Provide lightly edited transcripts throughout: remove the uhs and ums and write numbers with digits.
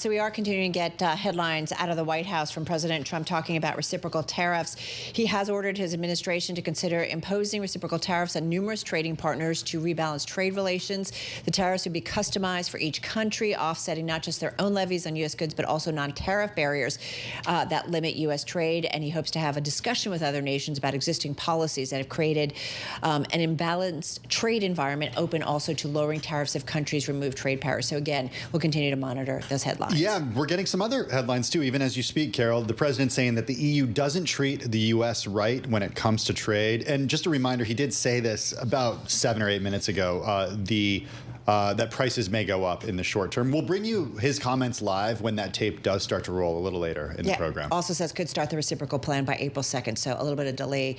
So we are continuing to get headlines out of the White House from President Trump talking about reciprocal tariffs. He has ordered his administration to consider imposing reciprocal tariffs on numerous trading partners to rebalance trade relations. The tariffs would be customized for each country, offsetting not just their own levies on U.S. goods, but also non-tariff barriers that limit U.S. trade. And he hopes to have a discussion with other nations about existing policies that have created an imbalanced trade environment, open also to lowering tariffs if countries remove trade powers. So again, we'll continue to monitor those headlines. Yeah, we're getting some other headlines too, even as you speak, Carol. The president saying that the EU doesn't treat the U.S. right when it comes to trade. And just a reminder, he did say this about 7 or 8 minutes ago, that prices may go up in the short term. We'll bring you his comments live when that tape does start to roll a little later in the program. Also says could start the reciprocal plan by April 2nd, so a little bit of delay.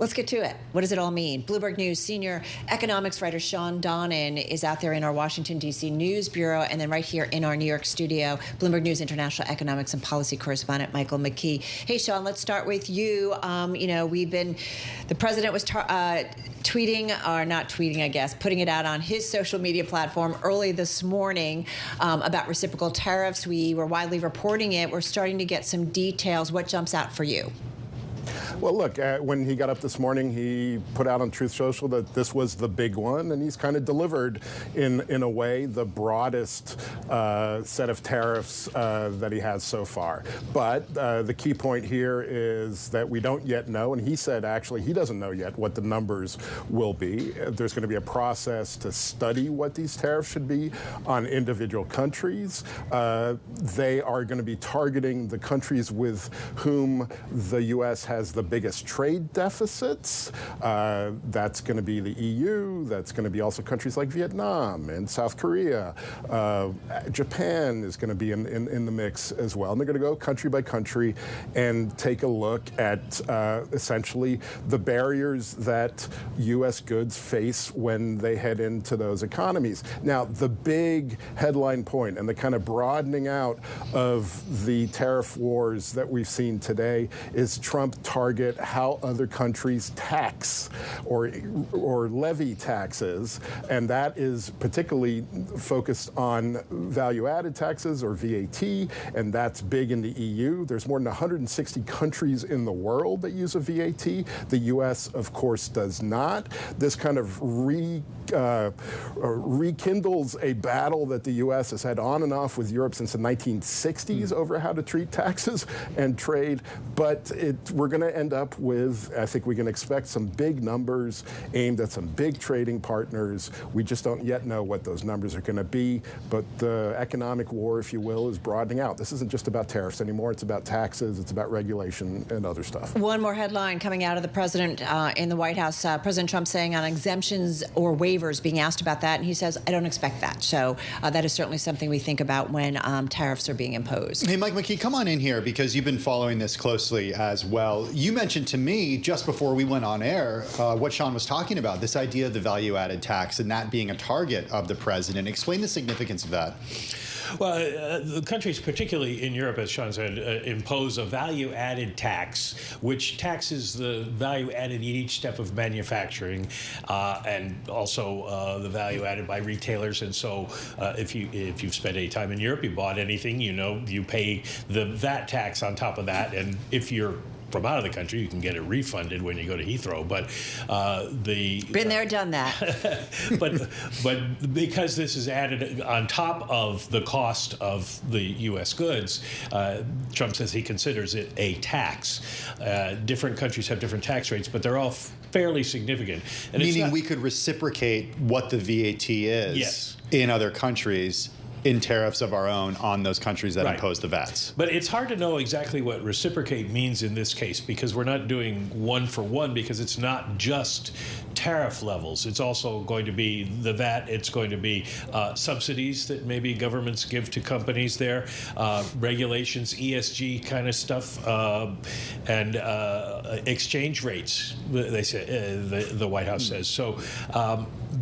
Let's get to it. What does it all mean? Bloomberg News senior economics writer Shawn Donnan is out there in our Washington, D.C. news bureau, and then right here in our New York studio, Bloomberg News international economics and policy correspondent Michael McKee. Hey, Shawn, let's start with you. The president was tweeting, or not tweeting, I guess, putting it out on his social media platform early this morning about reciprocal tariffs. We were widely reporting it. We're starting to get some details. What jumps out for you? Well, look, when he got up this morning, he put out on Truth Social that this was the big one, and he's kind of delivered, in a way, the broadest set of tariffs that he has so far. But the key point here is that we don't yet know, and he said, actually, he doesn't know yet what the numbers will be. There's going to be a process to study what these tariffs should be on individual countries. They are going to be targeting the countries with whom the U.S. has the biggest trade deficits. That's going to be the EU. That's going to be also countries like Vietnam and South Korea. Japan is going to be in the mix as well. And they're going to go country by country and take a look at essentially the barriers that U.S. goods face when they head into those economies. Now, the big headline point and the kind of broadening out of the tariff wars that we've seen today is Trump target how other countries tax or levy taxes, and that is particularly focused on value-added taxes or VAT, and that's big in the EU. There's more than 160 countries in the world that use a VAT. The U.S., of course, does not. This kind of rekindles a battle that the U.S. has had on and off with Europe since the 1960s over how to treat taxes and trade, but we're going to end up with, I think we can expect some big numbers aimed at some big trading partners. We just don't yet know what those numbers are going to be, but the economic war, if you will, is broadening out. This isn't just about tariffs anymore. It's about taxes. It's about regulation and other stuff. One more headline coming out of the president in the White House. President Trump saying on exemptions or waivers, being asked about that, and he says, I don't expect that. So that is certainly something we think about when tariffs are being imposed. Hey, Mike McKee, come on in here because you've been following this closely as well. You mentioned to me just before we went on air what Shawn was talking about, this idea of the value-added tax and that being a target of the president. Explain the significance of that. Well, the countries, particularly in Europe, as Shawn said, impose a value-added tax, which taxes the value added in each step of manufacturing, and also the value added by retailers. And so, if you've spent any time in Europe, you bought anything, you know, you pay the VAT tax on top of that, and if you're from out of the country, you can get it refunded when you go to Heathrow. But been there, done that. but because this is added on top of the cost of the U.S. goods, Trump says he considers it a tax. Different countries have different tax rates, but they're all fairly significant. And meaning we could reciprocate what the VAT is in other countries in tariffs of our own on those countries that impose the VATs. But it's hard to know exactly what reciprocate means in this case because we're not doing one for one because it's not just tariff levels. It's also going to be the VAT. It's going to be subsidies that maybe governments give to companies there, regulations, ESG kind of stuff, and exchange rates, they say, the White House says. So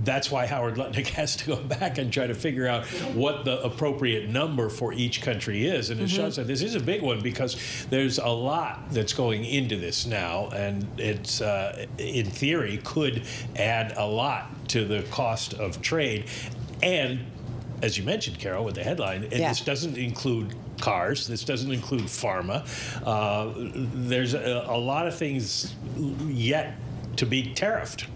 that's why Howard Lutnick has to go back and try to figure out what the appropriate number for each country is. And as Shawn said, this is a big one because there's a lot that's going into this now, and it's, in theory, could add a lot to the cost of trade. And as you mentioned, Carol, with the headline, and Yeah. this doesn't include cars. This doesn't include pharma. There's a lot of things yet to be tariffed.